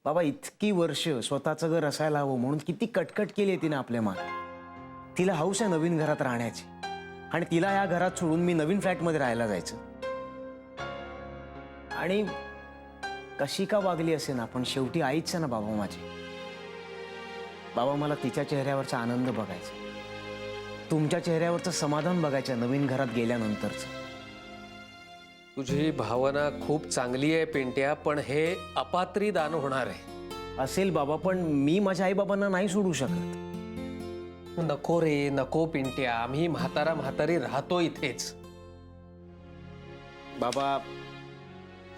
बाबा इतकी वर्ष स्वतःचं घर असायला हवं म्हणून किती कटकट केली आहे तिने आपल्या मान. तिला हौस आहे नवीन घरात राहण्याची आणि तिला या घरात सोडून मी नवीन फ्लॅटमध्ये राहायला जायचं. आणि कशी का वागली असे ना पण शेवटी आईच आहे ना बाबा माझी. बाबा मला तिच्या चेहऱ्यावरचा आनंद बघायचा, तुमच्या चेहऱ्यावरचं समाधान बघायचं नवीन घरात गेल्यानंतरचं. तुझी भावना खूप चांगली आहे पिंट्या, पण हे अपात्री दान होणार आहे. असेल बाबा, पण मी माझ्या आईबाबांना नाही सोडू शकत. नको रे नको पिंट्या, आम्ही म्हातारा म्हातारी राहतो इथेच. बाबा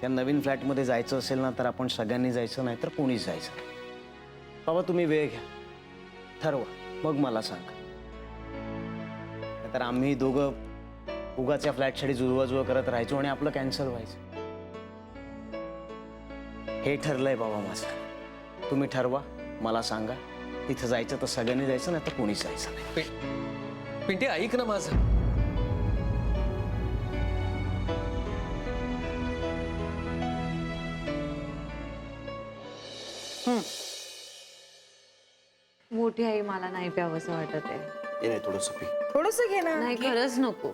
त्या नवीन फ्लॅटमध्ये जायचं असेल ना तर आपण सगळ्यांनी जायचं, नाही तर कोणीच जायचं. बाबा तुम्ही वेळ घ्या, ठरवा, मग मला सांगा. तर आम्ही दोघं उगाच्या फ्लॅटसाठी जुळवाजुळव करत राहायचो आणि आपलं कॅन्सल व्हायचं. हे ठरलंय बाबा माझं. तुम्ही ठरवा, मला सांगा. तिथं जायचं तर सगळ्यांनी जायचं, नाही तर कोणीच जायचं नाही. पिंट्या ऐक ना माझं. मोठी आई मला नाही प्यावंसं वाटत आहे. थोडंसं पी. थोडंसं घे ना. नाही खरंच नको.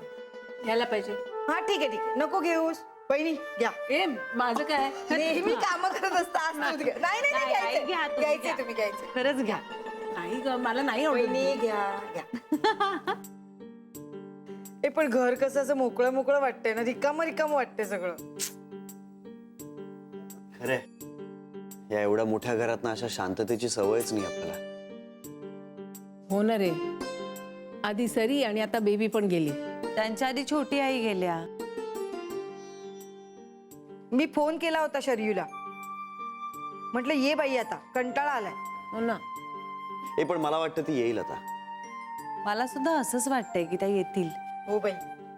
घ्यायला पाहिजे. हा ठीक आहे ठीक आहे, नको घेऊस. बहिणी घ्या. ए माझं काय नेहमी कामं करत असता, आज तूच घ्या. नाही नाही नाही, नाही, घ्या, घ्यायचंय. तुम्ही घ्यायचंय घ्या. तुम्ही घ्यायचंय. खरंच घ्या. नाही ग, मला नाही आवडत. बहिणी घ्या घ्या. ए पण घर कसं असं मोकळं मोकळं वाटतंय ना, रिकामं रिकामं वाटतंय सगळं. खरे या एवढ्या मोठ्या घरात ना अशा शांततेची सवयच नाही आपल्याला. हो ना रे, आधी सरी आणि आता बेबी पण गेली. त्यांच्या आधी छोटी आई गेल्या. मी फोन केला होता शर्यूला, म्हटलं ये बाई आता, कंटाळा आलाय. हो ना. हे पण मला वाटतं ती येईल आता. मला सुद्धा असंच वाटतंय की त्या येतील. हो बाई,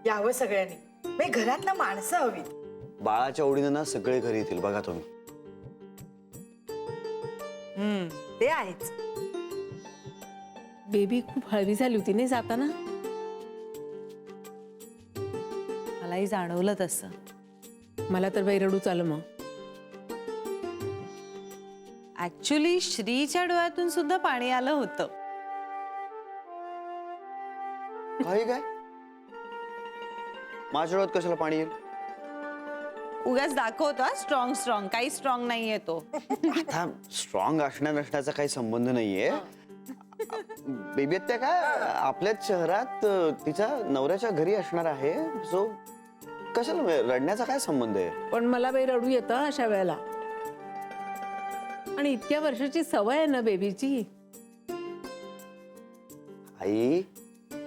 यावं सगळ्यांनी. बाई घरात ना माणसं हवीत. बाळाच्या ओढीनं ना सगळे घरी येतील बघा तुम्ही. ते आहेच. बेबी खूप हळवी झाली होती नाही जाताना. मलाही जाणवलं तसं. मला तर बाई रडूच आलं मग. ऍक्च्युली श्रीच्या डोळ्यातून सुद्धा पाणी आलं होतं. काही काय माझ्या डोळ्यात कशाला पाणी येईल? उगाच दाखवतो स्ट्रॉंग स्ट्रॉंग. काही स्ट्रॉंग नाहीये तो. आता स्ट्रॉंग असण्या नसण्याचा काही संबंध नाहीये. बेबी त्या काय आपल्याच शहरात तिच्या नवऱ्याच्या घरी असणार आहे, सो कशाला रडण्याचा काय संबंध आहे? पण मला बाई रडू येतं अशा वेळेला. आणि इतक्या वर्षाची सवय आहे ना बेबीची. आई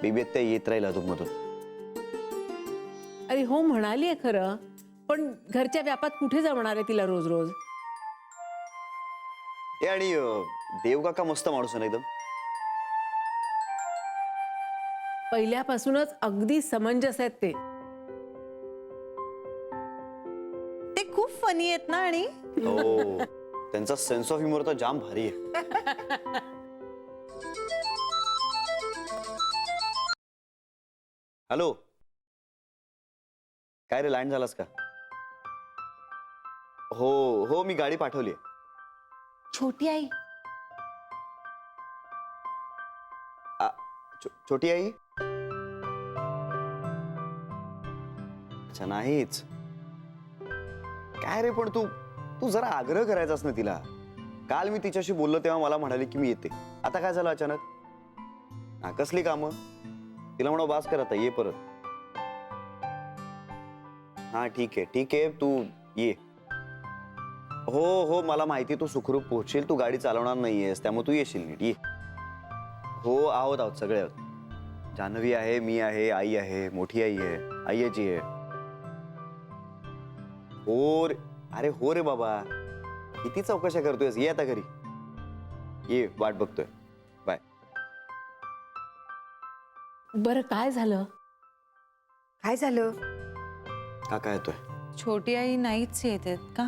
बेबी त्या येत राहील अधूनमधून. अरे हो म्हणाली आहे खरं, पण घरच्या व्यापात कुठे जमणार आहे तिला रोज रोज. ए आणि देवकाका मस्त माणूस आहे ना एकदम. पहिल्यापासूनच अगदी समंजस आहेत ते. ते खूप फनी आहेत ना. आणि हो त्यांचा सेन्स ऑफ ह्युमर तर जाम भारी आहे. हॅलो, काय रे लँड झालास का? हो हो मी गाडी पाठवली. छोटी आई. छोटी आई. अच्छा नाहीच. काय रे पण तू तू जरा आग्रह करायचास ना तिला. काल मी तिच्याशी बोललो तेव्हा मला म्हणाली की मी येते. आता काय झालं अचानक? हा कसली कामं? तिला म्हणा बास कर आता, ये परत. हा ठीक आहे तू ये. हो हो मला माहिती तू सुखरूप पोहोचशील. तू गाडी चालवणार नाहीयेस त्यामुळे तू येशील नीट. ये. हो आहोत सगळे आहोत. जान्हवी आहे, मी आहे, आई आहे, मोठी आई आहे, आईची आहे. हो रे, अरे हो रे बाबा, किती चौकशा करतोयस. ये आता घरी ये, वाट बघतोय. बाय. बरं काय झालं? काय झालं? काका येतोय. छोटी आई नाहीच येत आहेत का?